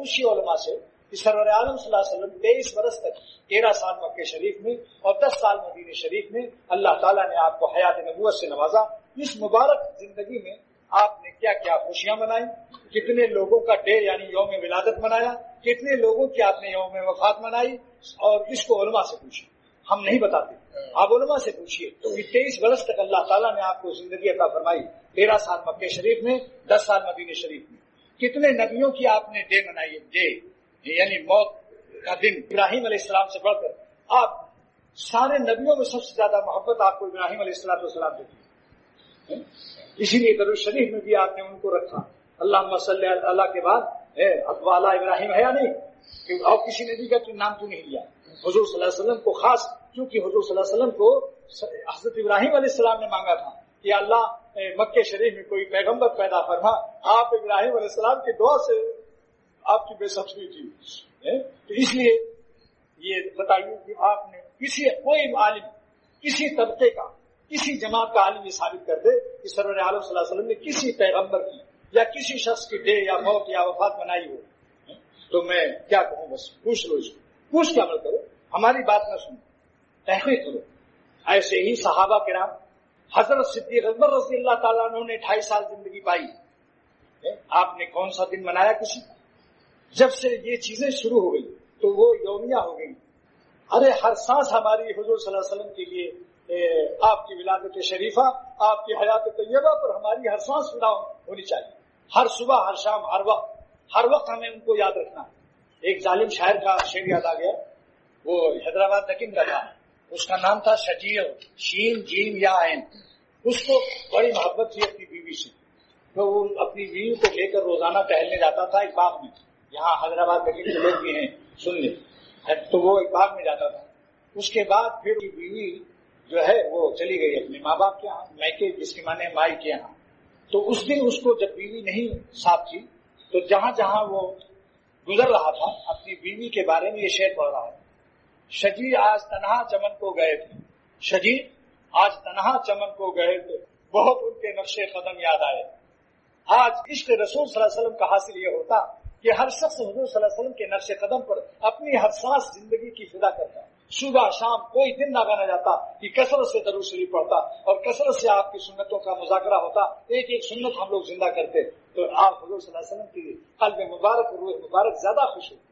پوچھی علماء سے کہ سرور عالم صلی اللہ علیہ وسلم 23 برس تک 13 سال مکہ شریف میں اور 10 سال مدینہ شریف میں اللہ تعالیٰ نے آپ کو حیات نبوت سے نوازا. اس مبارک زندگی میں آپ نے کیا کیا خوشیاں منائی, کتنے لوگوں کا ڈے یعنی یوم ولادت منایا, کتنے لوگوں کی آپ نے یوم وفات منائی, اور اس کو علماء سے پوچھیے, ہم نہیں بتاتے, آپ علماء سے پوچھیے. تو 23 برس تک اللہ تعالیٰ نے آپ کو زندگی عطا فرمائی, 13 سال مکہ شریف میں, 10 سال مدینہ شریف میں. کتنے نبیوں کی آپ نے ڈے منائی, ڈے یعنی موت کا دن. ابراہیم علیہ السلام سے بڑھ کر آپ سارے نبیوں میں سب سے زیادہ محبت آپ کو ابراہیم علیہ السلام دیتی ہے, اسی لیے درود شریف میں بھی آپ نے ان کو رکھا. اللہم صلی اللہ کے بعد والا ابراہیم ہے یا نہیں, اور کسی نبی کا نام تو نہیں لیا. حضور صلی اللہ علیہ وسلم کو خاص, کیونکہ حضور صلی اللہ علیہ وسلم کو حضرت ابراہیم علیہ السلام نے مانگا تھا کہ اللہ مکہ شریف میں کوئی پیغمبر پیدا فرما. آپ ابراہیم علیہ السلام کی دعا سے آپ کی بے سبری تھی. تو اس لیے یہ بتائیے کہ آپ نے کوئی عالم, کسی طبقے کا, کسی جماعت کا عالم یہ ثابت کر دے کہ سرور عالم صلی اللہ علیہ وسلم نے کسی پیغمبر کی یا کسی شخص کی ڈے یا موت یا وفات منائی ہو, تو میں کیا کہوں, بس پوچھ لو, اس کو پوچھ کے عمل کرو, ہماری بات نہ سنو, تحقیق کرو. ایسے ہی صحابہ کرام, حضرت صدیق اکبر رضی اللہ تعالیٰ عنہ نے 2.5 سال زندگی پائی, آپ نے کون سا دن منایا کسی کا؟ جب سے یہ چیزیں شروع ہو گئی تو وہ یومیہ ہو گئی. ارے ہر سانس ہماری حضور صلی اللہ علیہ وسلم کے لیے, آپ کی ولادت شریفہ, آپ کی حیات طیبہ پر ہماری ہر سانس فدا ہونی چاہیے. ہر صبح, ہر شام, ہر وقت ہمیں ان کو یاد رکھنا. ایک ظالم شاعر کا شعر یاد آ گیا, وہ حیدرآباد دکن کا تھا, اس کا نام تھا شجیع, شین جیم یا عین. اس کو بڑی محبت تھی اپنی بیوی سے, تو وہ اپنی بیوی کو لے کر روزانہ ٹہلنے جاتا تھا ایک باغ میں. یہاں حیدرآباد دکن کے لوگ بھی ہیں سن لیں, تو وہ ایک باغ میں جاتا تھا. اس کے بعد پھر بیوی جو ہے وہ چلی گئی اپنے ماں باپ کے یہاں, میکے جس کے معنی مائی کے یہاں. تو اس دن اس کو جب بیوی نہیں ساتھ تھی, تو جہاں جہاں وہ گزر رہا تھا اپنی بیوی کے بارے میں یہ شعر پڑھ رہا ہے. شجیع آج تنہا چمن کو گئے تھے, شجیع آج تنہا چمن کو گئے تھے, بہت ان کے نقش قدم یاد آئے. آج عشق رسول صلی اللہ علیہ وسلم کا حاصل یہ ہوتا کہ ہر شخص حضور صلی اللہ علیہ وسلم کے نقش قدم پر اپنی ہر سانس زندگی کی فدا کرتا. صبح شام کوئی دن نہ گنا جاتا کہ کثرت سے درود شریف پڑھتا اور کثرت سے آپ کی سنتوں کا مذاکرہ ہوتا, ایک ایک سنت ہم لوگ زندہ کرتے. تو آپ حضور صلی اللہ علیہ وسلم کی قلب مبارک, روح مبارک زیادہ خوش ہوتی.